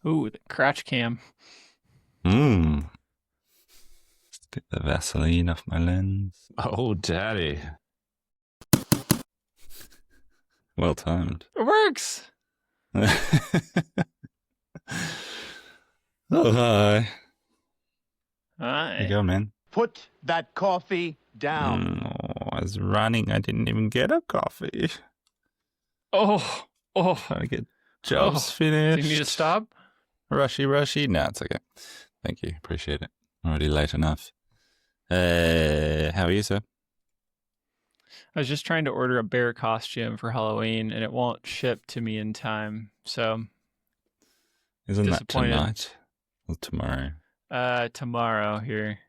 Ooh, the crotch cam. Mmm. Get the Vaseline off my lens. Oh, daddy. Well timed. It works. Oh, hi. There you Hi. go, man. Put that coffee down. Oh, I was running. I didn't even get a coffee. Oh, oh, Trying to get jobs Do finished. you need to stop? Rushy. No, it's okay. Thank you. Appreciate it. Already late enough. How are you, sir? I was just trying to order a bear costume for Halloween, and it won't ship to me in time. So Isn't that disappointed. tonight or tomorrow? Tomorrow here.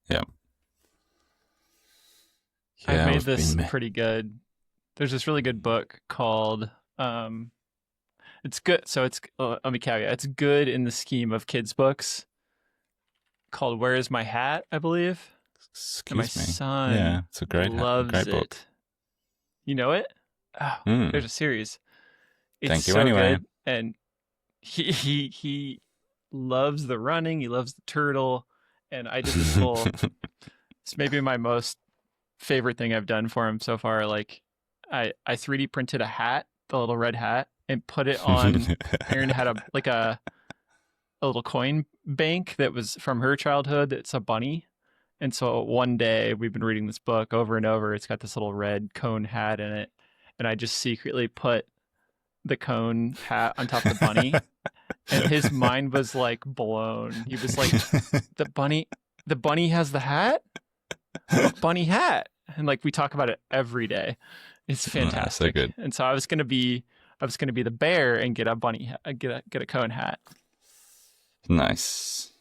Yeah. I've Yeah, made I've this been. pretty good. There's this really good book called it's good. So it's let me caveat. It's good in the scheme of kids books called Where Is My Hat, I believe. And my Excuse me. son Yeah, it's a great loves book. it. You know it? Oh, there's a series. It's Thank you so anyway. good. And he loves the running, he loves the turtle, and I did this little it's maybe my most favorite thing I've done for him so far. Like I 3D printed a hat, the little red hat, and put it on. Aaron had a little coin bank that was from her childhood. It's a bunny. And so one day we've been reading this book over and over. It's got this little red cone hat in it. And I just secretly put the cone hat on top of the bunny. And his mind was like blown. He was like, the bunny has the hat? Bunny hat. And like we talk about it every day. It's fantastic. So good. And so I was gonna be the bear and get a bunny get a cone hat. Nice.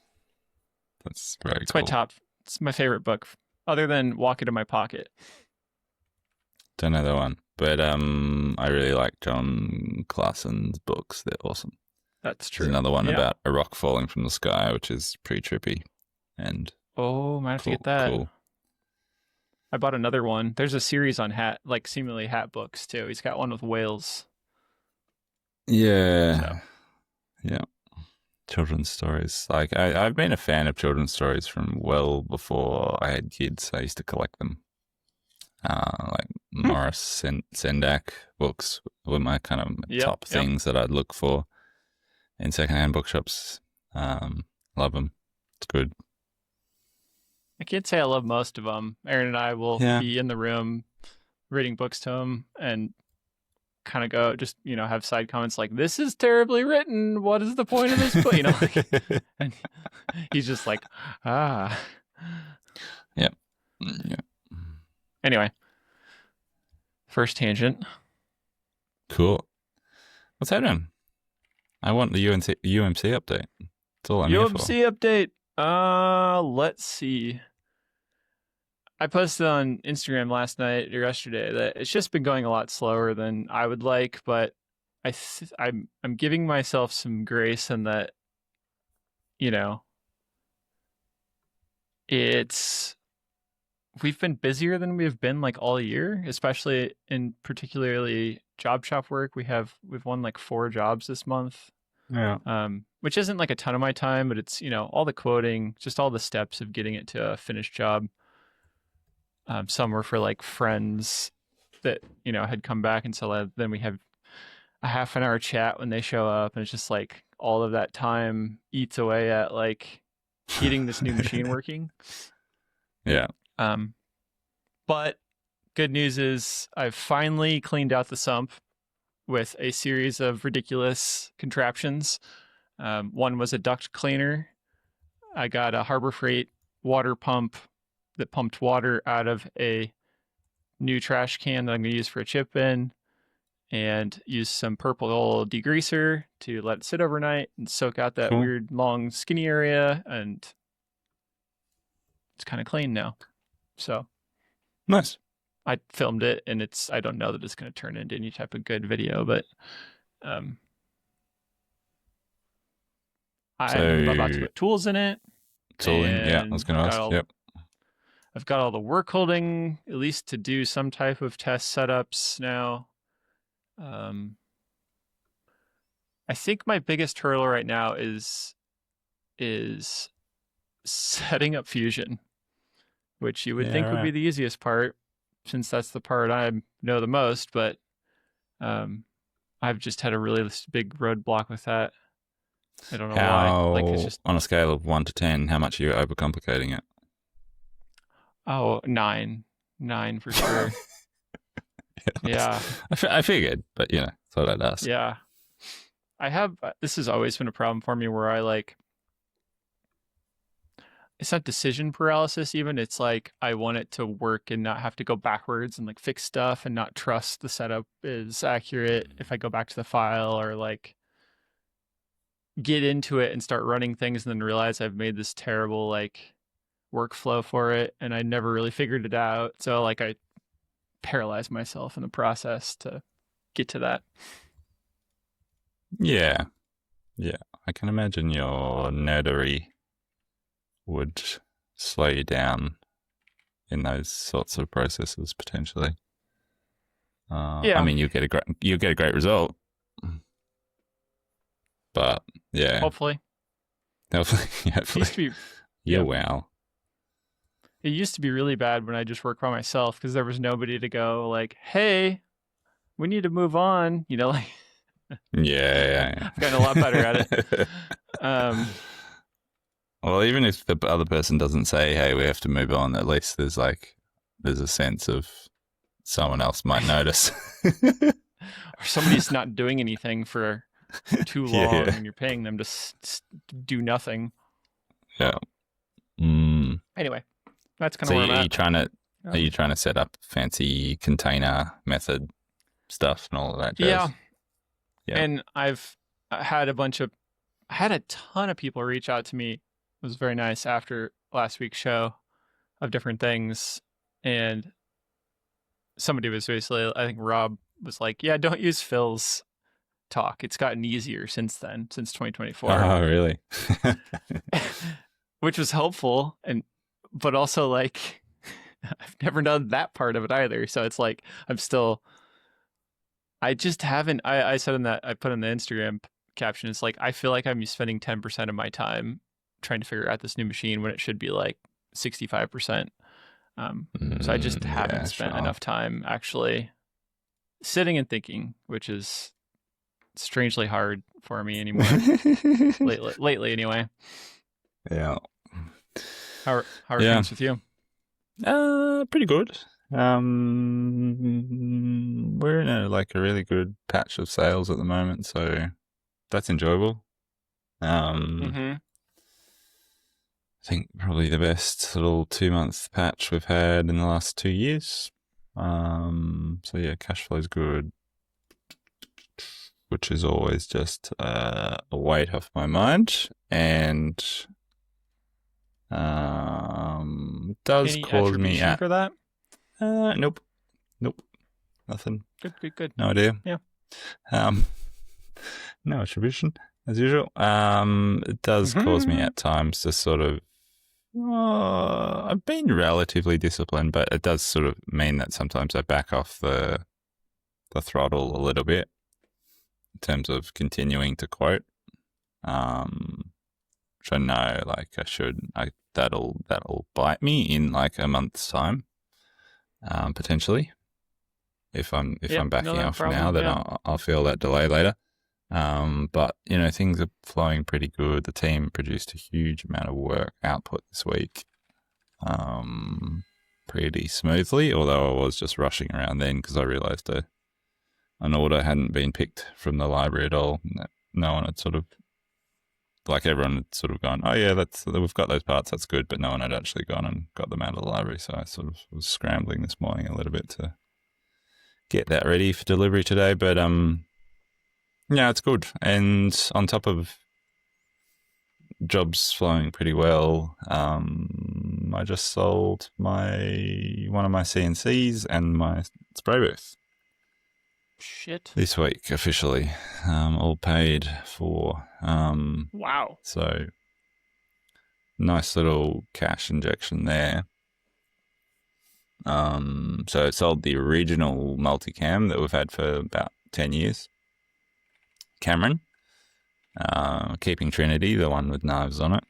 That's very cool. It's my favorite book, other than Walk Into My Pocket. Don't know that one, but I really like John Clarson's books. They're awesome. That's true. There's another one about a rock falling from the sky, which is pretty trippy. And might have to get that. Cool. I bought another one. There's a series on seemingly hat books too. He's got one with whales. Yeah. So. Yeah. Children's stories. Like I've been a fan of children's stories from well before I had kids. I used to collect them. Like Morris Sendak books were my kind of top things that I'd look for in secondhand bookshops. Love them. It's good. I can't say I love most of them. Aaron and I will be in the room reading books to him and kind of go, just, have side comments like, this is terribly written. What is the point of this book? And he's just like, ah. Yep. Anyway, first tangent. Cool. What's happening? I want the UMC update. That's all I'm here for. UMC update. Let's see. I posted on Instagram last night or yesterday that it's just been going a lot slower than I would like, but I'm giving myself some grace in that, we've been busier than we've been like all year, especially in particularly job shop work. We've won like 4 jobs this month. Yeah. Which isn't like a ton of my time, but it's, all the quoting, just all the steps of getting it to a finished job. Some were for like friends that, had come back. And so then we have a half an hour chat when they show up. And it's just like all of that time eats away at like getting this new machine working. Yeah. But good news is I've finally cleaned out the sump with a series of ridiculous contraptions. One was a duct cleaner. I got a Harbor Freight water pump that pumped water out of a new trash can that I'm going to use for a chip bin, and use some purple degreaser to let it sit overnight and soak out that weird long skinny area, and it's kind of clean now. So nice. I filmed it, and I don't know that it's going to turn into any type of good video, but I'm about to put tools in it. Tooling, yeah, I was going to ask. Yep. I've got all the work holding, at least to do some type of test setups now. I I think my biggest hurdle right now is setting up Fusion, which you would Yeah, think would be right. the easiest part, since that's the part I know the most. But I've just had a really big roadblock with that. I don't know why. Like it's How, just on a scale of 1 to 10, how much are you overcomplicating it? 9 for sure. Yeah. I figured, but thought I'd ask. Yeah. I have this has always been a problem for me where I like it's not decision paralysis even, it's like I want it to work and not have to go backwards and like fix stuff and not trust the setup is accurate if I go back to the file, or like get into it and start running things and then realize I've made this terrible like workflow for it and I never really figured it out. So like I paralyze myself in the process to get to that. Yeah. I can imagine your nerdery would slow you down in those sorts of processes potentially. Yeah. I mean, you get a great result, but yeah, Hopefully. It hopefully. used to be Yeah, yeah. wow. It used to be really bad when I just worked by myself because there was nobody to go like, "Hey, we need to move on." Like Yeah. I've gotten a lot better at it. Well, even if the other person doesn't say, "Hey, we have to move on," at least there's a sense of someone else might notice, or somebody's not doing anything for too long, Yeah. and you're paying them to do nothing. Yeah. Anyway, that's kind of So where I'm are at. you trying to set up fancy container method stuff and all of that jazz? Yeah. Yeah. And I've had I had a ton of people reach out to me. It was very nice after last week's show of different things. And somebody was basically, I think Rob was like, yeah, don't use Phil's talk. It's gotten easier since then, since 2024. Oh, really? Which was helpful. But also like, I've never done that part of it either. So it's like, I just haven't, I said in that, I put in the Instagram caption, it's like, I feel like I'm spending 10% of my time trying to figure out this new machine when it should be like 65%. So I just haven't spent enough time actually sitting and thinking, which is strangely hard for me anymore. lately anyway. Yeah. How are things with you? Pretty good. We're in a really good patch of sales at the moment, so that's enjoyable. I think probably the best little 2-month patch we've had in the last 2 years. So yeah, cash flow is good, which is always just a weight off my mind, and does Any cause me attribution for that? Nope, nothing. Good. No idea. Yeah. No attribution as usual. It does cause me at times to sort of. I've been relatively disciplined, but it does sort of mean that sometimes I back off the throttle a little bit in terms of continuing to quote. Which I know, I should. That'll bite me in a month's time, potentially. If I'm backing off now, then I'll feel that delay later. But things are flowing pretty good. The team produced a huge amount of work output this week, pretty smoothly. Although I was just rushing around then because I realized an order hadn't been picked from the library at all. No one had sort of, everyone had sort of gone, oh yeah, we've got those parts, that's good. But no one had actually gone and got them out of the library. So I sort of was scrambling this morning a little bit to get that ready for delivery today. But yeah, it's good. And on top of jobs flowing pretty well, I just sold one of my CNCs and my spray booth. Shit. This week, officially. All paid for. Wow. So, nice little cash injection there. So I sold the original multicam that we've had for about 10 years. Cameron. Keeping Trinity, the one with knives on it,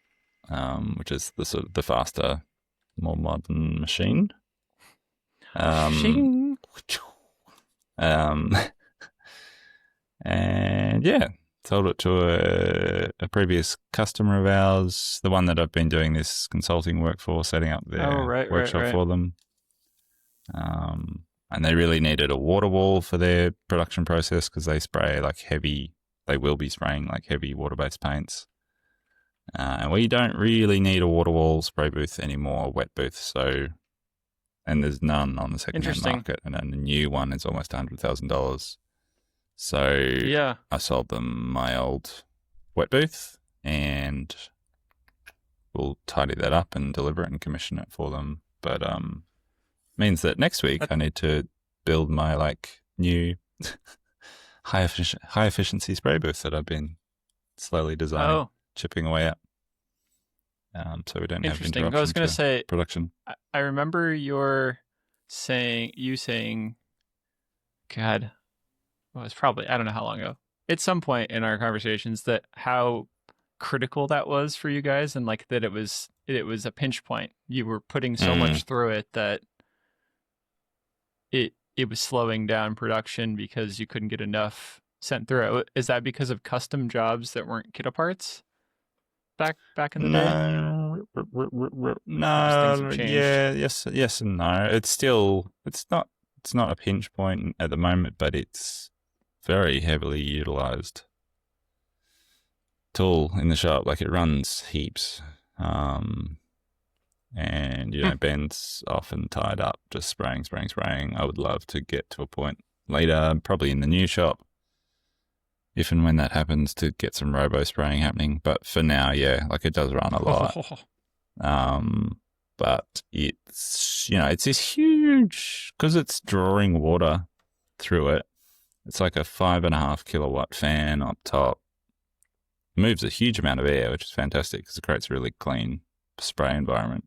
which is the sort of the faster, more modern machine. Shing. And yeah, sold it to a previous customer of ours, the one that I've been doing this consulting work for, setting up their workshop for them. And they really needed a water wall for their production process because they spray like heavy, they will be spraying like heavy water-based paints. And we don't really need a water wall spray booth anymore, a wet booth. So, and there's none on the second-hand market, and then the new one is almost $100,000. So Yeah. I sold them my old wet booth, and we'll tidy that up and deliver it and commission it for them. But means that next week I need to build my like new high efficiency spray booth that I've been slowly designing, chipping away at. So we don't have interruptions. I was going to say production. I remember you saying, God, well, it's probably, I don't know how long ago, at some point in our conversations, that how critical that was for you guys, and like that it was a pinch point. You were putting so much through it that it was slowing down production because you couldn't get enough sent through. Is that because of custom jobs that weren't Kidda parts back in the day? No. Yeah, yes and no. It's not a pinch point at the moment, but it's very heavily utilized tool in the shop. Like it runs heaps. And, Ben's often tied up, just spraying. I would love to get to a point later, probably in the new shop, if and when that happens, to get some robo spraying happening. But for now, yeah, like it does run a lot. But it's, it's this huge, because it's drawing water through it. It's like a 5.5 kilowatt fan up top. It moves a huge amount of air, which is fantastic because it creates a really clean spray environment.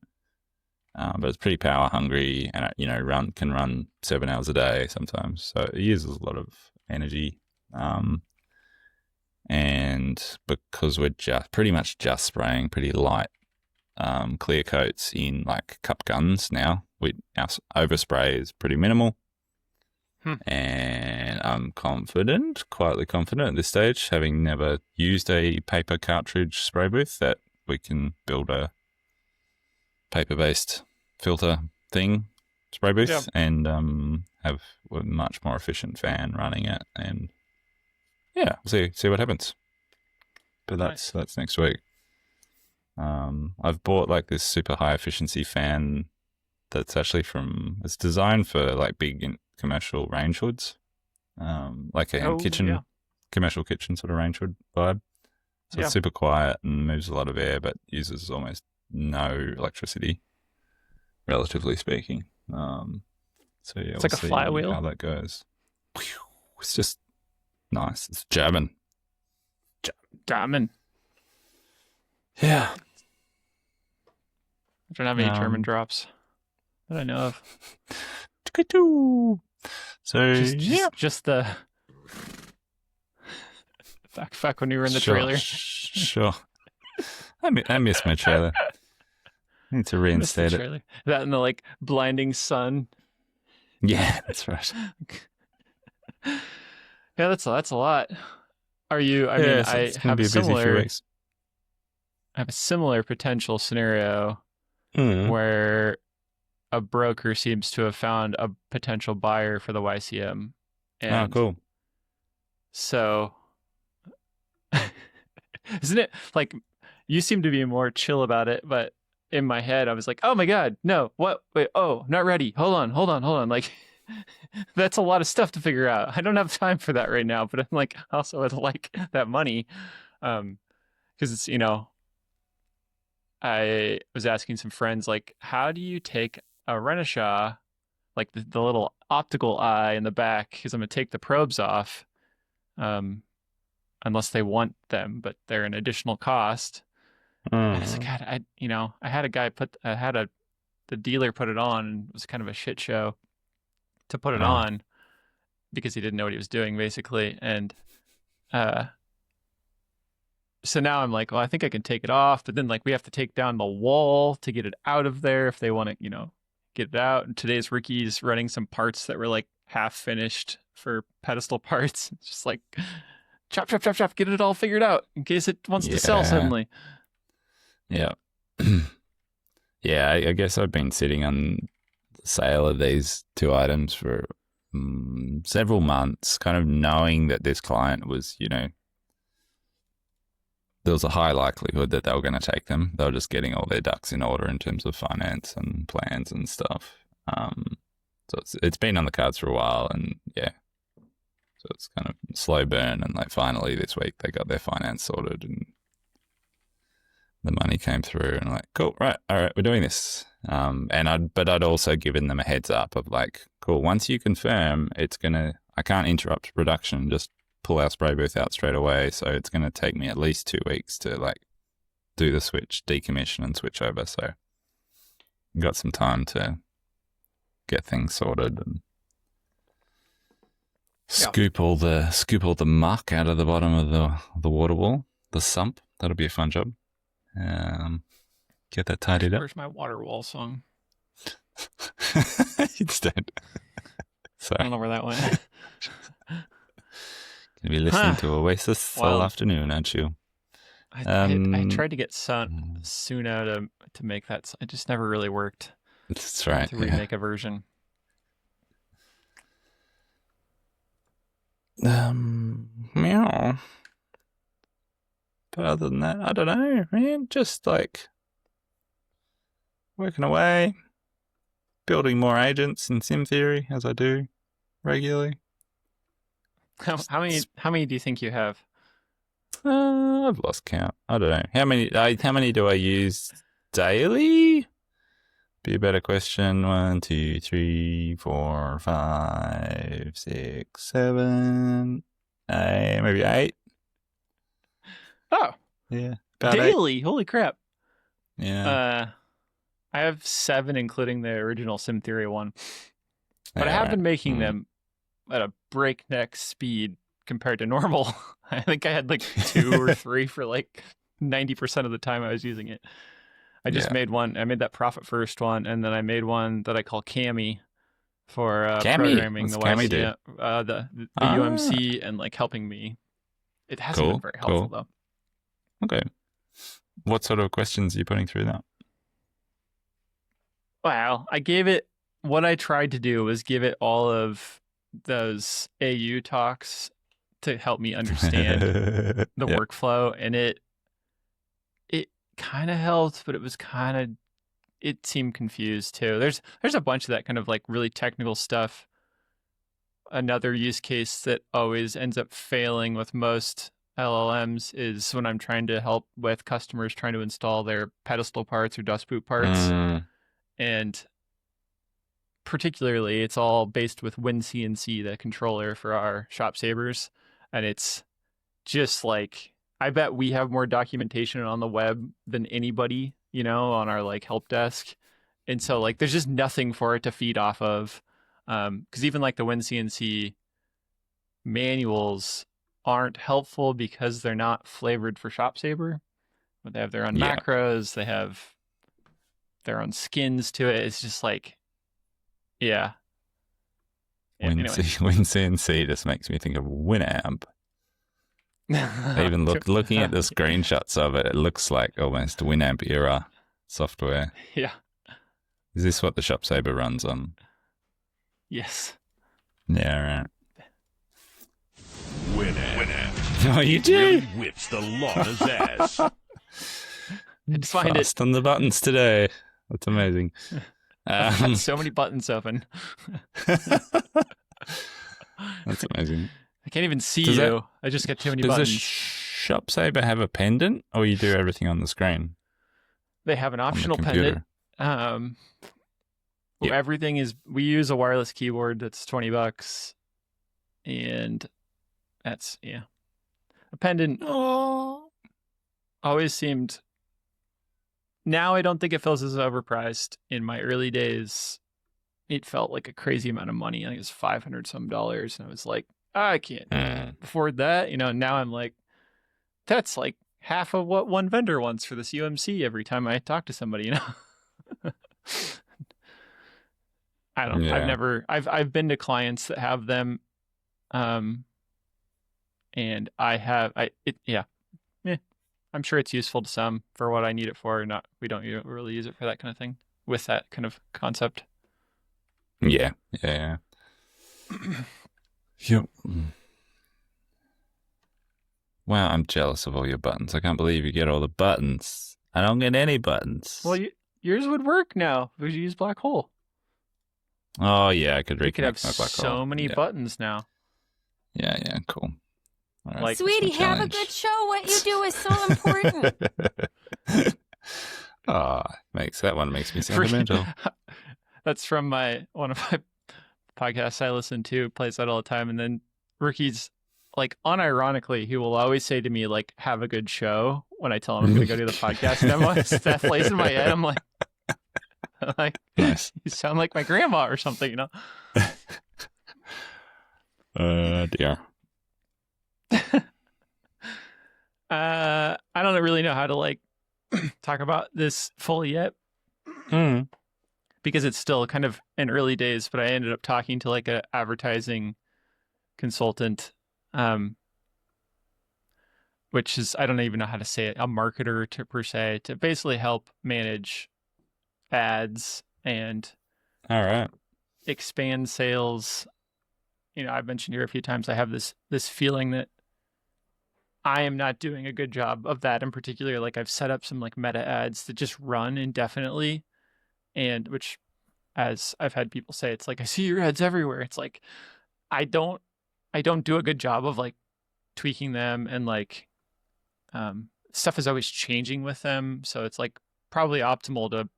But it's pretty power hungry, and it, can run 7 hours a day sometimes. So it uses a lot of energy. And because we're pretty much just spraying pretty light clear coats in like cup guns now, our overspray is pretty minimal. And I'm quietly confident at this stage, having never used a paper cartridge spray booth, that we can build a paper-based filter spray booth, and have a much more efficient fan running it, and yeah, see what happens. But that's next week. I've bought like this super high efficiency fan that's actually it's designed for like big commercial range hoods, like a commercial kitchen sort of range hood vibe. So it's super quiet and moves a lot of air, but uses almost no electricity, relatively speaking. So yeah, it's like a flywheel. How that goes. It's just nice. It's jamming. Yeah. I don't have any German drops that I know of. So just the back when you were in the trailer. Sure. I miss my trailer. I need to reinstate it. That and the like blinding sun. Yeah, that's right. Yeah, that's a lot. Are you? I mean, I have a similar. I have a similar potential scenario where a broker seems to have found a potential buyer for the YCM. And cool. So, isn't it like you seem to be more chill about it, but in my head I was like, oh my God, no, what? Wait, oh, not ready. Hold on. Like, that's a lot of stuff to figure out. I don't have time for that right now, but I'm like, also I'd like that money. Because it's, I was asking some friends, like, how do you take a Renishaw, like the little optical eye in the back, because I'm going to take the probes off, unless they want them, but they're an additional cost. And it's like, God, I had a guy the dealer put it on, and it was kind of a shit show to put it on because he didn't know what he was doing, basically. And So now I'm like, well, I think I can take it off, but then like we have to take down the wall to get it out of there if they want to, get it out. And today's Ricky's running some parts that were like half finished for pedestal parts. It's just like chop, chop, chop, chop, get it all figured out in case it wants to sell Yeah. suddenly. Yeah. Yeah, I guess I've been sitting on the sale of these two items for several months, kind of knowing that this client was, there was a high likelihood that they were going to take them. They were just getting all their ducks in order in terms of finance and plans and stuff. So it's been on the cards for a while, and yeah, so it's kind of slow burn. And like finally this week they got their finance sorted and the money came through, and like, cool, right, all right, we're doing this. But I'd also given them a heads up of like, cool, once you confirm, I can't interrupt production, just pull our spray booth out straight away. So it's going to take me at least 2 weeks to like do the switch, decommission and switch over. So got some time to get things sorted and scoop all the muck out of the bottom of the water wall, the sump. That'll be a fun job. Get that tidied up. Where's my water wall song? Instead. I don't know where that went. Gonna be listening to Oasis all afternoon, aren't you? I tried to get Suno to make that. It just never really worked. That's right. To remake a version. Meow. But other than that, I don't know, man. Just like working away, building more agents in Sim Theory as I do regularly. How many do you think you have? I've lost count. I don't know. How many do I use daily? Be a better question. 1, 2, 3, 4, 5, 6, 7, 8, maybe 8. Oh, yeah, about 8. daily! Holy crap! Yeah. I have 7, including the original Sim Theory one. But I have been making them at a breakneck speed compared to normal. I think I had like 2 or 3 for like 90% of the time I was using it. I just made one. I made that Profit First one, and then I made one that I call Cami for programming the Cami do? the UMC and like helping me. It hasn't been very helpful though. Okay. What sort of questions are you putting through that? Well, what I tried to do was give it all of those AU talks to help me understand the workflow, and it kind of helped, but it seemed confused too. There's a bunch of that kind of like really technical stuff. Another use case that always ends up failing with most LLMs is when I'm trying to help with customers trying to install their pedestal parts or dust boot parts. And particularly, it's all based with WinCNC, the controller for our Shop Sabers. And it's just like, I bet we have more documentation on the web than anybody, on our like help desk. And so like, there's just nothing for it to feed off of. Because even like the WinCNC manuals aren't helpful because they're not flavored for Shop Saber. But they have their own macros. They have their own skins to it. It's just like, WinCNC just makes me think of Winamp. Even looking at the screenshots of it, it looks like almost Winamp era software. Yeah. Is this what the Shop Saber runs on? Yes. Yeah, right. Winamp. Oh, you do? Really whips the Lana's ass. I just find Fast on the buttons today. That's amazing. I've got so many buttons open. That's amazing. I can't even see you. I just got too many buttons. Does a Shop Saber have a pendant, or you do everything on the screen? They have an optional pendant. Everything is. We use a wireless keyboard that's $20, and that's a pendant. Always seemed. Now I don't think it feels as overpriced. In my early days, it felt like a crazy amount of money. I think it was $500 some, and I was like, I can't afford that. Now I'm like, that's like half of what one vendor wants for this UMC every time I talk to somebody, you know. I've been to clients that have them, and I'm sure it's useful to some for what I need it for. We don't really use it for that kind of thing with that kind of concept. Yeah. Yep. Wow, I'm jealous of all your buttons. I can't believe you get all the buttons. I don't get any buttons. Well, yours would work now because you use Black Hole. Oh yeah, I could You could have reconnect my Black Hole. so many buttons now. Yeah, cool. All right. Like, Sweetie, have a good show. What you do is so important. That one makes me sentimental. That's from one of my podcasts I listen to, plays that all the time. And then Ricky's like, unironically, he will always say to me, like, have a good show when I tell him I'm going to go do the podcast. And I'm like, that plays in my head. I'm like, Nice. You sound like my grandma or something, you know? Dear. I don't really know how to like talk about this fully yet because it's still kind of in early days, but I ended up talking to like an advertising consultant, which is, I don't even know how to say it, a marketer per se, to basically help manage ads and All right. expand sales. You know, I've mentioned here a few times, I have this feeling that I am not doing a good job of that in particular. Like, I've set up some like meta ads that just run indefinitely, and which, as I've had people say, it's like, I see your ads everywhere. It's like, I don't do a good job of like tweaking them, and like stuff is always changing with them. So it's like probably optimal to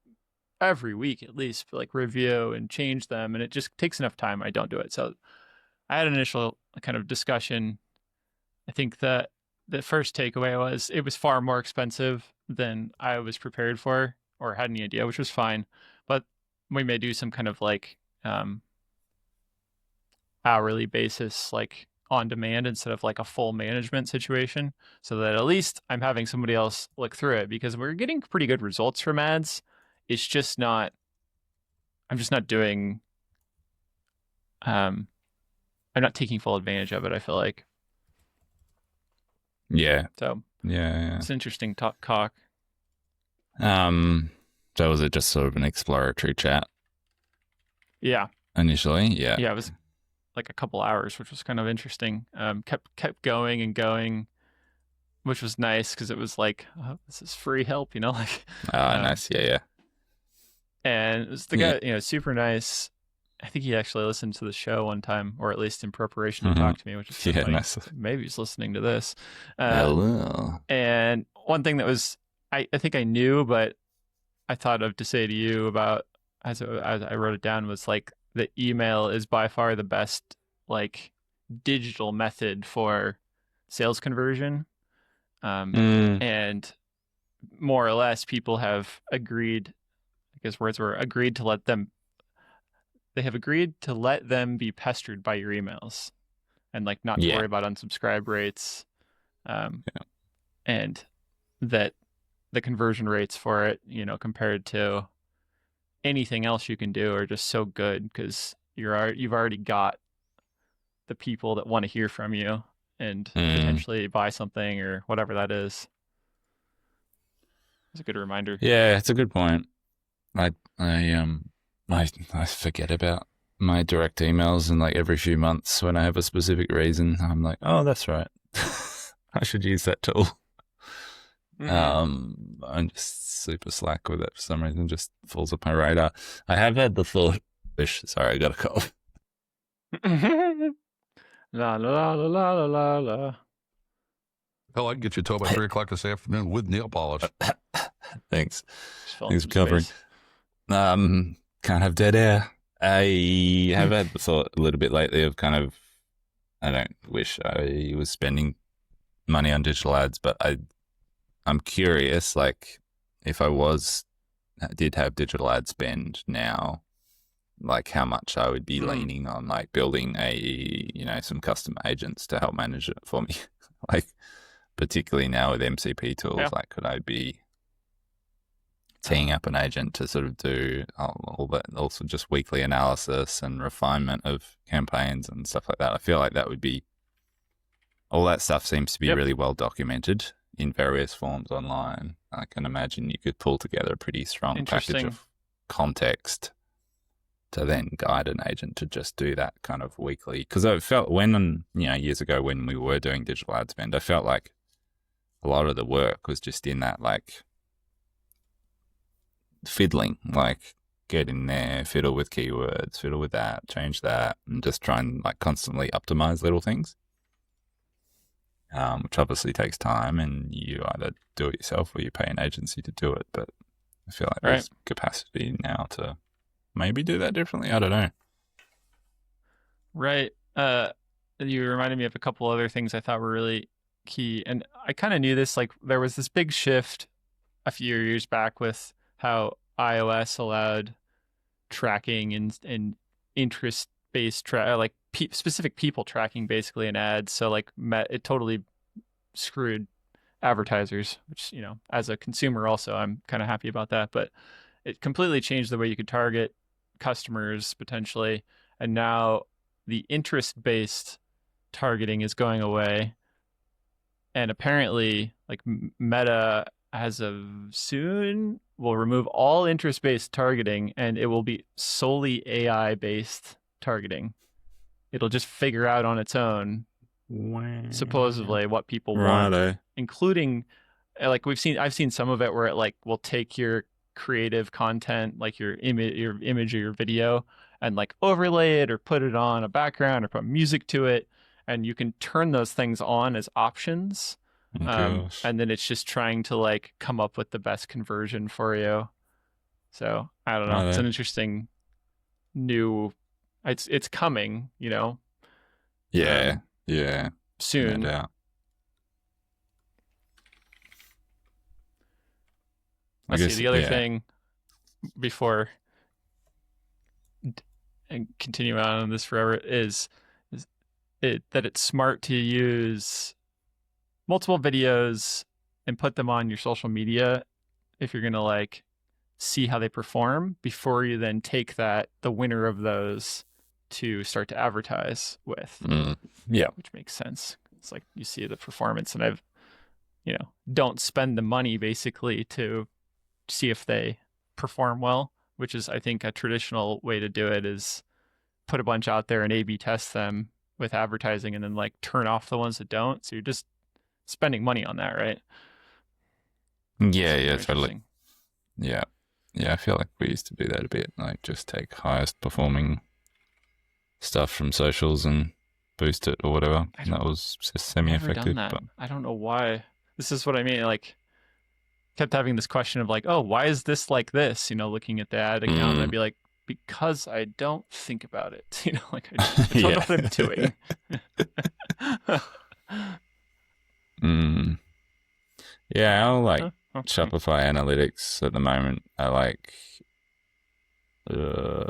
every week at least like review and change them, and it just takes enough time. I don't do it. So I had an initial kind of discussion. I think that the first takeaway was it was far more expensive than I was prepared for or had any idea, which was fine. But we may do some kind of like hourly basis, like on demand, instead of like a full management situation, so that at least I'm having somebody else look through it, because we're getting pretty good results from ads. It's just not, I'm just not doing, I'm not taking full advantage of it, I feel like. Yeah. So Yeah. it's interesting talk. So was it just sort of an exploratory chat Yeah. initially? Yeah. Yeah, it was like a couple hours, which was kind of interesting. Kept going and going, which was nice because it was like, oh, this is free help, you know, like. Nice. Yeah. And it was the guy, you know, super nice. I think he actually listened to the show one time, or at least in preparation to talk to me, which is so funny. Nice. Maybe he's listening to this. Hello. And one thing that was, I think I knew, but I thought of to say to you about as I wrote it down, was like, the email is by far the best like digital method for sales conversion. And more or less people have agreed, I guess words were agreed to let them, they have agreed to let them be pestered by your emails and like not to worry about unsubscribe rates. And that the conversion rates for it, you know, compared to anything else you can do, are just so good, because you've already got the people that want to hear from you and potentially buy something or whatever that is. It's a good reminder. Yeah, it's a good point. I forget about my direct emails, and like every few months when I have a specific reason, I'm like, oh, that's right. I should use that tool. I'm just super slack with it for some reason. Just falls off my radar. I have had the thought. Sorry, I got a cough. La la la la la la la. Hell, I can get you a tow by 3 o'clock this afternoon with nail polish. Thanks. Just fill in Thanks some for covering. space. Can't have dead air. I have had the thought a little bit lately of kind of, I don't wish I was spending money on digital ads, but I'm curious, like, if I did have digital ad spend now, like how much I would be leaning on like building some custom agents to help manage it for me. Like, particularly now with MCP tools, Yeah. like could I be teeing up an agent to sort of do all that, also just weekly analysis and refinement of campaigns and stuff like that. I feel like that would be, all that stuff seems to be Yep. really well documented in various forms online. I can imagine you could pull together a pretty strong package Interesting. of context to then guide an agent to just do that kind of weekly. Because I felt years ago when we were doing digital ad spend, I felt like a lot of the work was just in that like fiddling, like get in there, fiddle with keywords, fiddle with that, change that, and just try and like constantly optimize little things, which obviously takes time, and you either do it yourself or you pay an agency to do it. But I feel like there's capacity now to maybe do that differently. I don't know. Right. You reminded me of a couple other things I thought were really key. And I kind of knew this, like there was this big shift a few years back with how iOS allowed tracking and interest-based like specific people tracking basically in ads. So like it totally screwed advertisers, which, you know, as a consumer also, I'm kind of happy about that. But it completely changed the way you could target customers potentially. And now the interest-based targeting is going away. And apparently, like Meta as of soon will remove all interest-based targeting, and it will be solely AI-based targeting. It'll just figure out on its own, supposedly, what people want, Righto. including like I've seen some of it where it like will take your creative content, like your image or your video, and like overlay it or put it on a background or put music to it, and you can turn those things on as options. Gosh. And then it's just trying to like come up with the best conversion for you. So I don't know. Righto. It's an interesting new. It's coming, you know. Yeah, yeah, Soon. no doubt. Let's see. The other thing before and continue on this forever is that it's smart to use multiple videos and put them on your social media if you're gonna like see how they perform before you then take the winner of those to start to advertise with. Yeah. Which makes sense. It's like you see the performance, and don't spend the money basically to see if they perform well, which is, I think, a traditional way to do it is put a bunch out there and A/B test them with advertising and then like turn off the ones that don't. So you're just spending money on that, right? Yeah, yeah, Super totally. interesting. Yeah. Yeah, I feel like we used to do that a bit, like just take highest performing stuff from socials and boost it or whatever. I And that don't- was just Never semi-effective. done that. But I don't know why. This is what I mean. Like, kept having this question of like, oh, why is this like this? You know, looking at the ad account, and I'd be like, because I don't think about it. You know, like I don't know what I'm doing. Yeah, I'll like Okay. Shopify Analytics at the moment. I like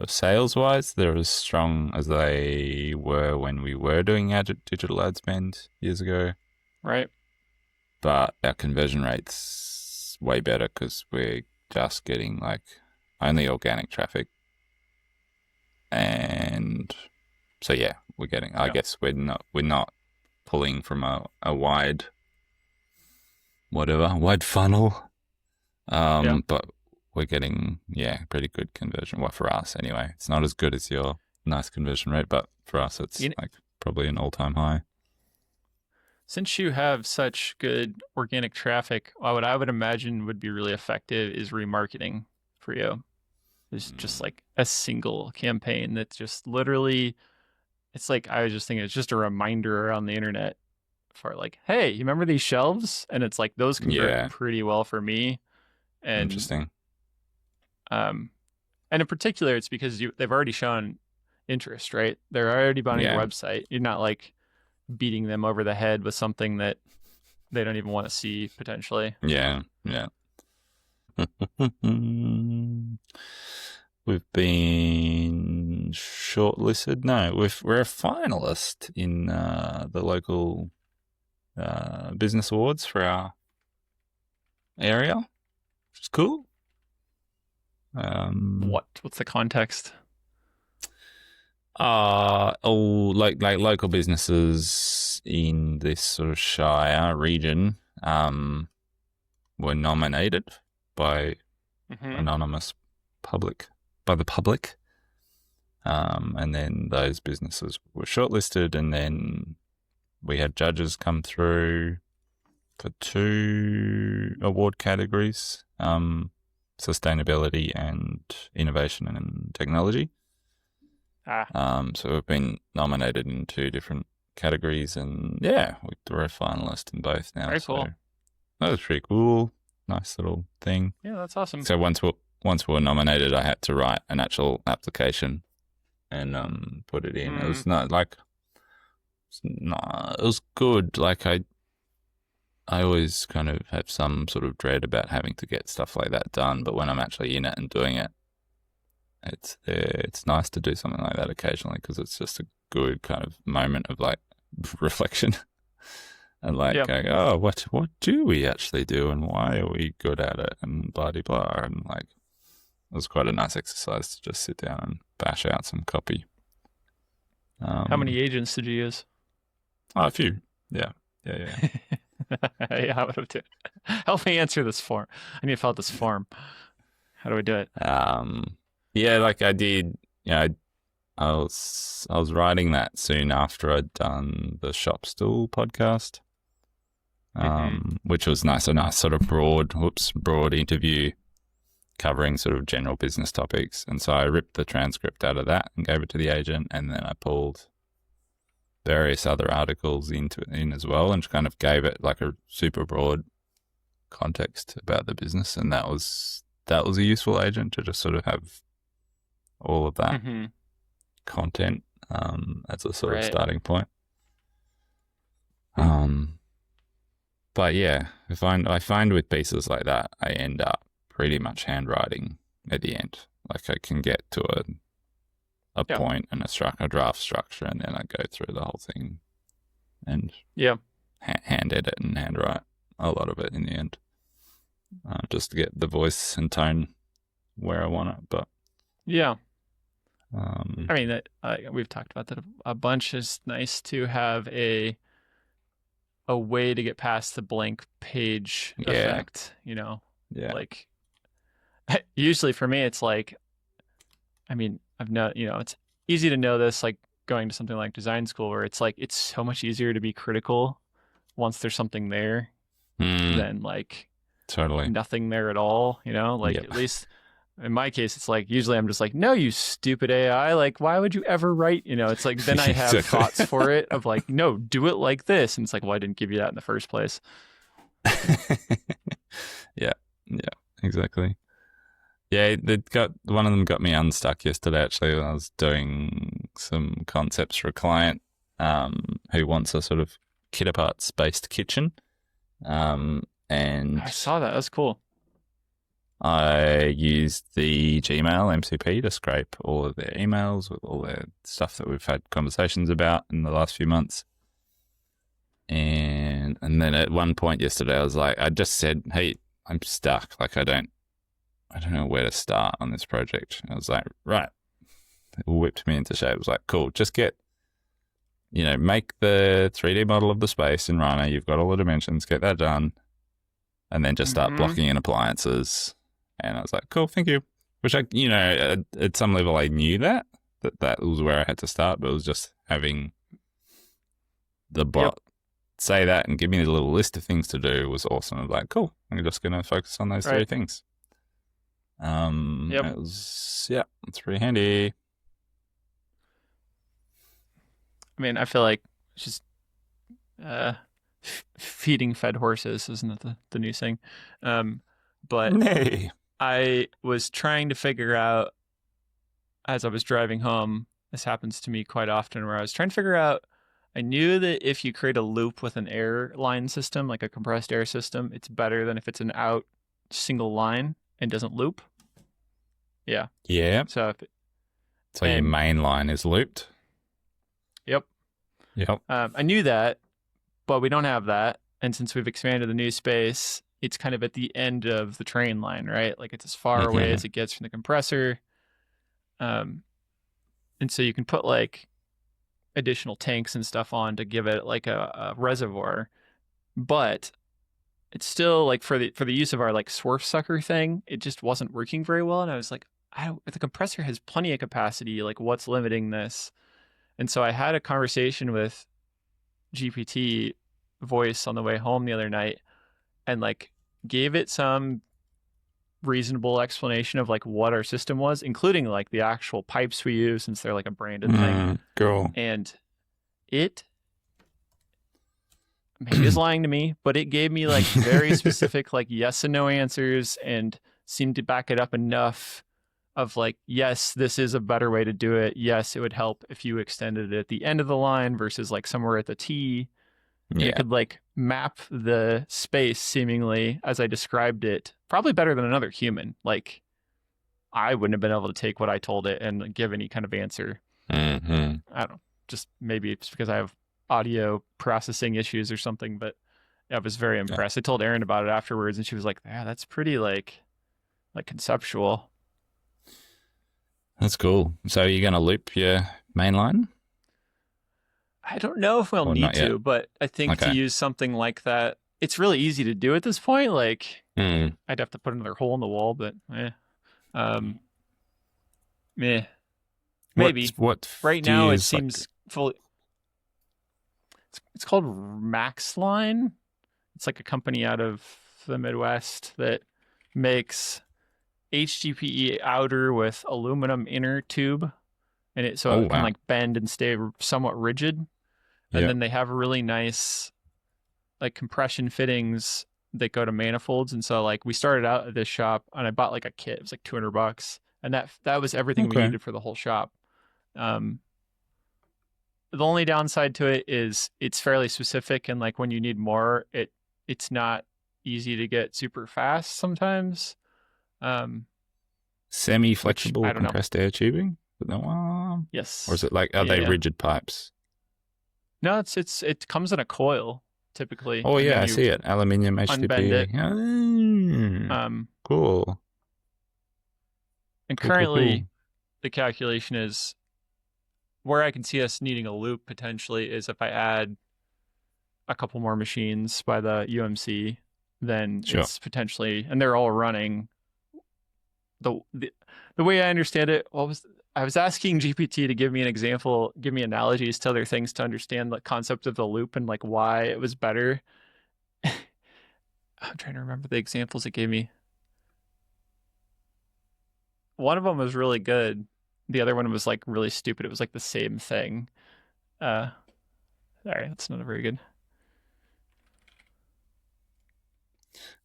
sales-wise, they're as strong as they were when we were doing digital ad spend years ago. Right. But our conversion rate's way better because we're just getting like only organic traffic. And so yeah, we're getting, I guess we're not pulling from a wide funnel. But we're getting, pretty good conversion. Well, for us anyway. It's not as good as your nice conversion rate, but for us it's like probably an all-time high. Since you have such good organic traffic, what I would imagine would be really effective is remarketing for you. It's just like a single campaign that's just literally, it's like, I was just thinking, it's just a reminder on the internet for like, hey, you remember these shelves? And it's like, those convert pretty well for me. And Interesting. and in particular, it's because they've already shown interest, right? They're already on your website. You're not like beating them over the head with something that they don't even want to see potentially. Yeah. We've been shortlisted. No, we're a finalist in the local business awards for our area, which is cool. What's the context? All like local businesses in this sort of Shire region were nominated by anonymous by the public, and then those businesses were shortlisted, and then we had judges come through for 2 award categories, sustainability and innovation and technology. So we've been nominated in 2 different categories, and yeah, we're a finalist in both now. Very so cool. That was pretty cool. Nice little thing. Yeah, that's awesome. So once we were nominated, I had to write an actual application and put it in. It was not like it was good. Like I always kind of have some sort of dread about having to get stuff like that done, but when I'm actually in it and doing it, it's nice to do something like that occasionally, because it's just a good kind of moment of like reflection and like going, oh, what do we actually do and why are we good at it and blah de blah, and like it was quite a nice exercise to just sit down and bash out some copy. How many agents did you use? A few. Yeah. Yeah, I would have too. Help me answer this form. I need to fill out this form. How do I do it? Yeah, like I did. Yeah, I was writing that soon after I'd done the Shop Stool podcast, which was nice. A nice sort of broad interview covering sort of general business topics. And so I ripped the transcript out of that and gave it to the agent, and then I pulled various other articles in as well, and kind of gave it like a super broad context about the business. And that was a useful agent to just sort of have all of that content as a sort of starting point. But yeah, I find with pieces like that, I end up pretty much handwriting at the end. Like I can get to a point and a draft structure, and then I go through the whole thing and hand edit and handwrite a lot of it in the end, just to get the voice and tone where I want it. But I mean, we've talked about that a bunch. It's nice to have a way to get past the blank page effect, like usually for me, it's like, I mean, it's easy to know this, like going to something like design school, where it's like, it's so much easier to be critical once there's something there than like totally nothing there at all, at least in my case, it's like, usually I'm just like, no, you stupid AI, like, why would you ever write, it's like, then I have thoughts for it of like, no, do it like this. And it's like, well, I didn't give you that in the first place. Yeah, exactly. Yeah, one of them got me unstuck yesterday, actually, when I was doing some concepts for a client who wants a sort of Kitaparts-based kitchen. And I saw that. That's cool. I used the Gmail MCP to scrape all of their emails with all their stuff that we've had conversations about in the last few months. And then at one point yesterday, I just said, hey, I'm stuck. Like, I don't know where to start on this project. And I was like, right. It whipped me into shape. It was like, cool, just make the 3D model of the space in Rhino. You've got all the dimensions, get that done. And then just start blocking in appliances. And I was like, cool, thank you. Which at some level I knew that was where I had to start, but it was just having the bot say that and give me a little list of things to do was awesome. I was like, cool, I'm just going to focus on those 3 things. It's pretty handy. I mean, I feel like it's just feeding fed horses, isn't it the new thing? But nay. I was trying to figure out, as I was driving home, this happens to me quite often, where I was trying to figure out, I knew that if you create a loop with an airline system, like a compressed air system, it's better than if it's an out single line and doesn't loop. Yeah. Yeah. So your main line is looped. Yep. Yep. I knew that, but we don't have that. And since we've expanded the new space, it's kind of at the end of the train line, right? Like it's as far away as it gets from the compressor. And so you can put like additional tanks and stuff on to give it like a reservoir, but it's still like for the use of our like swerf sucker thing, it just wasn't working very well. And I was like, the compressor has plenty of capacity. Like, what's limiting this? And so I had a conversation with GPT voice on the way home the other night, and like gave it some reasonable explanation of like what our system was, including like the actual pipes we use, since they're like a branded thing. Cool. And it maybe is lying to me, but it gave me like very specific like yes and no answers, and seemed to back it up enough of like, yes, this is a better way to do it. Yes, it would help if you extended it at the end of the line versus like somewhere at the T. Yeah. It could like map the space seemingly as I described it, probably better than another human. Like I wouldn't have been able to take what I told it and give any kind of answer. Mm-hmm. I don't know, just maybe it's because I have audio processing issues or something, but I was very impressed. I told Erin about it afterwards, and she was like, yeah, that's pretty like conceptual. That's cool. So you're going to loop your main line? I don't know if we'll Or need not yet? to, but I think Okay. to use something like that, it's really easy to do at this point. Like I'd have to put another hole in the wall, but maybe. What Right do you now it use, like- seems fully. It's called Maxline. It's like a company out of the Midwest that makes HDPE outer with aluminum inner tube, and it Oh, it can wow. like bend and stay somewhat rigid. And Yeah. then they have really nice like compression fittings that go to manifolds. And so like we started out at this shop, and I bought like a kit. It was like $200, and that was everything we Okay. needed for the whole shop. The only downside to it is it's fairly specific, and like when you need more, it's not easy to get super fast sometimes. Semi-flexible I don't know. compressed air tubing? No, Yes. or is it like, are they Yeah. rigid pipes? No, it comes in a coil typically. Oh, and yeah, then I you see it. Aluminium unbend it. HDPE. Cool. And Cool, cool, currently cool. the calculation is where I can see us needing a loop potentially is if I add a couple more machines by the UMC, then Sure. it's potentially, and they're all running. The way I understand it, I was asking GPT to give me an example, give me analogies to other things to understand the concept of the loop and like why it was better. I'm trying to remember the examples it gave me. One of them was really good. The other one was like really stupid. It was like the same thing. Sorry, that's not very good.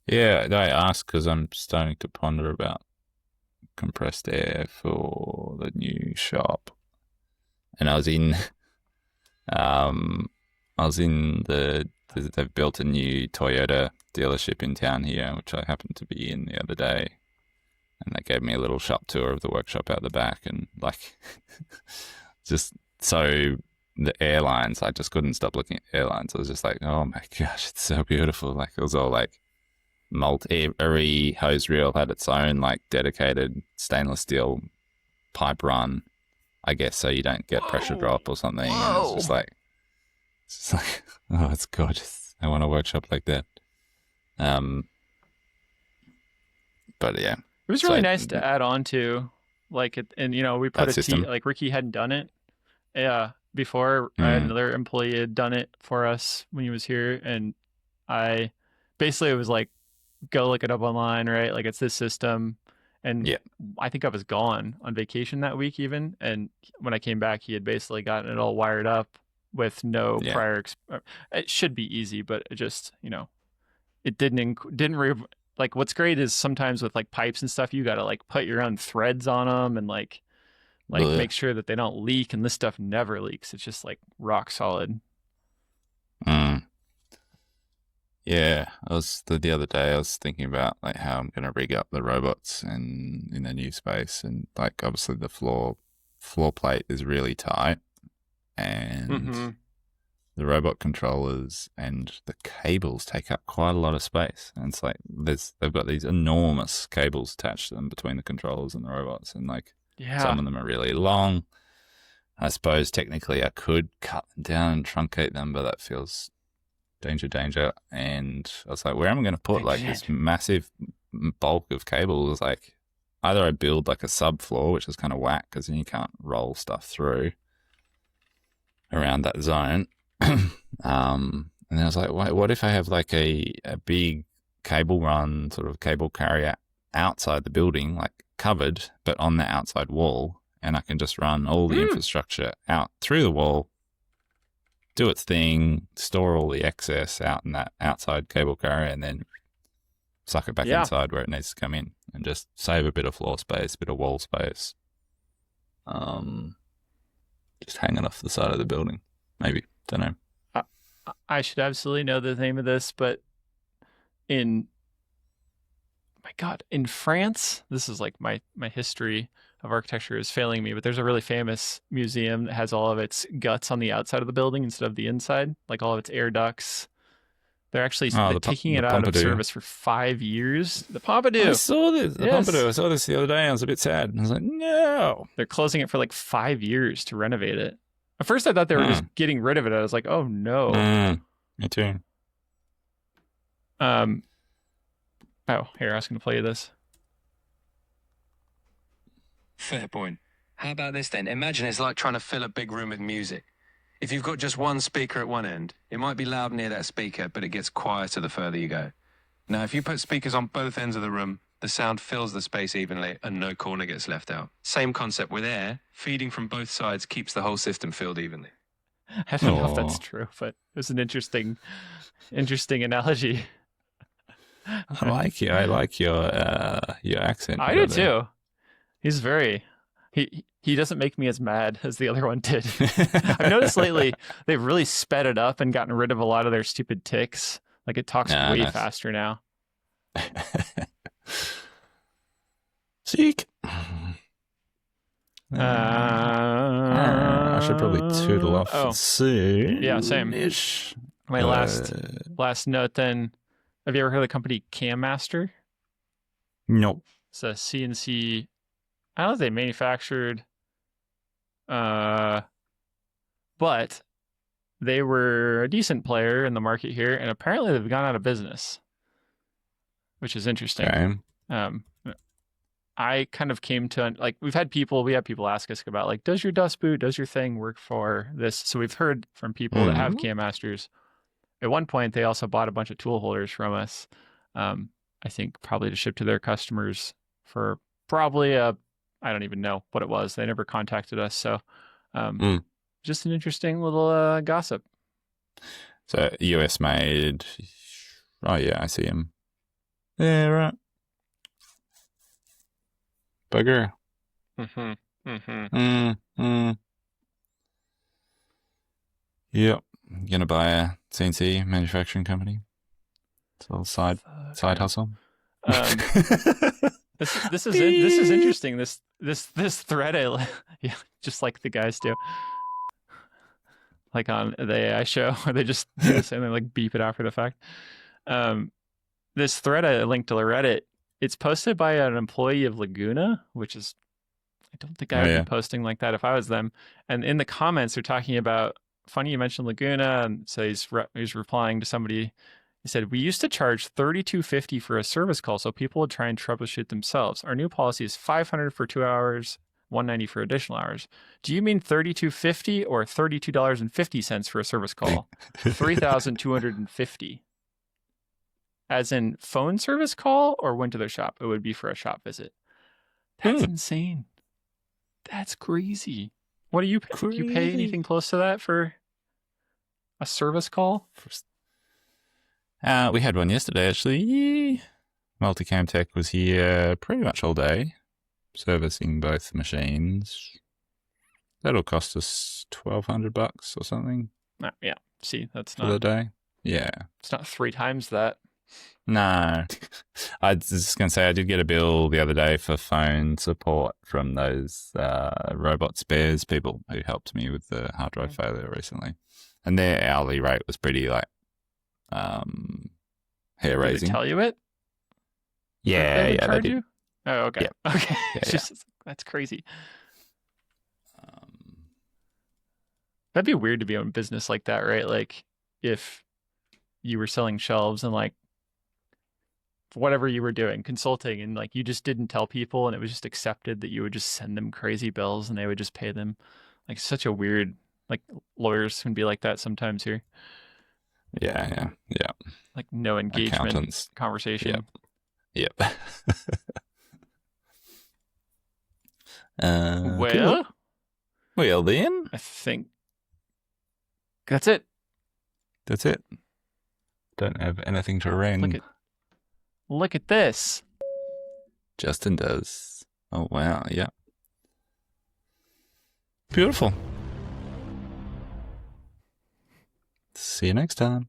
Yeah, I ask because I'm starting to ponder about compressed air for the new shop, and I was in, they've built a new Toyota dealership in town here, which I happened to be in the other day, and they gave me a little shop tour of the workshop out the back, and like, just so the airlines, I just couldn't stop looking at airlines. I was just like, oh my gosh, it's so beautiful. Like it was all like every hose reel had its own like dedicated stainless steel pipe run, I guess, so you don't get pressure drop or something. And it's just like, oh, it's gorgeous. I want a workshop like that. But yeah, It was really So- nice to add on to, like, and you know, we put That a T, system. like Ricky hadn't done it. Yeah, before another employee had done it for us when he was here, and I basically it was like, go look it up online, right? Like it's this system, and Yeah. I think I was gone on vacation that week even, and when I came back, he had basically gotten it all wired up with no Yeah. prior. It should be easy, but it just it didn't like what's great is sometimes with like pipes and stuff, you got to like put your own threads on them and like Blech. make sure that they don't leak, and this stuff never leaks. It's just like rock solid. Yeah, the other day I was thinking about like how I'm going to rig up the robots and in the new space, and like obviously the floor plate is really tight, and the robot controllers and the cables take up quite a lot of space. And it's like they've got these enormous cables attached to them between the controllers and the robots, and like some of them are really long. I suppose technically I could cut them down and truncate them, but that feels danger. And I was like, where am I going to put like this massive bulk of cables? Like, either I build like a subfloor, which is kind of whack because then you can't roll stuff through around that zone. And then I was like, what if I have like a big cable run, sort of cable carrier outside the building, like covered, but on the outside wall, and I can just run all the infrastructure out through the wall, do its thing, store all the excess out in that outside cable carrier, and then suck it back inside where it needs to come in, and just save a bit of floor space, a bit of wall space. Just hanging off the side of the building, maybe. Don't know. I should absolutely know the name of this, but in France, this is like my history of architecture is failing me, but there's a really famous museum that has all of its guts on the outside of the building instead of the inside, like all of its air ducts. They're actually taking it out of service for 5 years. The Pompidou. I saw this. The Pompidou. I saw this the other day. I was a bit sad. I was like, no. They're closing it for like 5 years to renovate it. At first, I thought they were just getting rid of it. I was like, oh no. Me too. Oh, here, I was going to play you this. Fair point. How about this then? Imagine it's like trying to fill a big room with music. If you've got just one speaker at one end, it might be loud near that speaker, but it gets quieter the further you go. Now, if you put speakers on both ends of the room, the sound fills the space evenly and no corner gets left out. Same concept with air. Feeding from both sides keeps the whole system filled evenly. I don't know if that's true, but it was an interesting analogy. I like you. I like your accent. I do too. He's very... He doesn't make me as mad as the other one did. I've noticed lately they've really sped it up and gotten rid of a lot of their stupid ticks. Like it talks way faster now. Seek. I should probably tootle off soon. Yeah, same. My last note then. Have you ever heard of the company Cam Master? Nope. It's a CNC. I don't know if they manufactured, but they were a decent player in the market here, and apparently they've gone out of business, which is interesting. Okay. I kind of came to, like, we have people ask us about, like, does your dust boot, does your thing work for this? So we've heard from people that have Cam Masters. At one point, they also bought a bunch of tool holders from us, I think probably to ship to their customers for probably I don't even know what it was. They never contacted us. So just an interesting little gossip. So US made. Oh, yeah, I see him. Yeah, right. Bugger. Yep. I'm going to buy a CNC manufacturing company. It's a little side hustle. This is interesting. This thread, just like the guys do, like on the AI show, where they just do this and they like beep it after the fact. This thread I linked to Reddit. It's posted by an employee of Laguna, which is, I don't think I would be posting like that if I was them. And in the comments, they're talking about, funny you mentioned Laguna, and so he's replying to somebody. He said, we used to charge $32.50 for a service call so people would try and troubleshoot themselves. Our new policy is $500 for 2 hours, $190 for additional hours. Do you mean $32.50 or $32.50 for a service call? $3,250. As in phone service call or went to their shop? It would be for a shop visit. That's insane. That's crazy. What do you pay? Do you pay anything close to that for a service call? We had one yesterday, actually. Multicam Tech was here pretty much all day, servicing both machines. That'll cost us $1,200 or something. Yeah. See, that's for the day. Yeah. It's not 3 times that. No. I was just going to say, I did get a bill the other day for phone support from those robot spares people who helped me with the hard drive failure recently. And their hourly rate was pretty like hair Did they raising. tell you it? Yeah, They yeah, they charge did. you? Oh, okay. Yep. Okay. Yeah, It's yeah. just that's crazy. Um, That'd be weird to be in business like that, right? Like if you were selling shelves and like whatever you were doing, consulting, and like you just didn't tell people and it was just accepted that you would just send them crazy bills and they would just pay them. Like such a weird, like lawyers can be like that sometimes here. yeah. Like no engagement Accountants. conversation. Yep. Cool. Well, Then I think that's it. that's it. Don't have anything to ring. Look at this. Justin does. Oh wow, yeah. Beautiful. See you next time.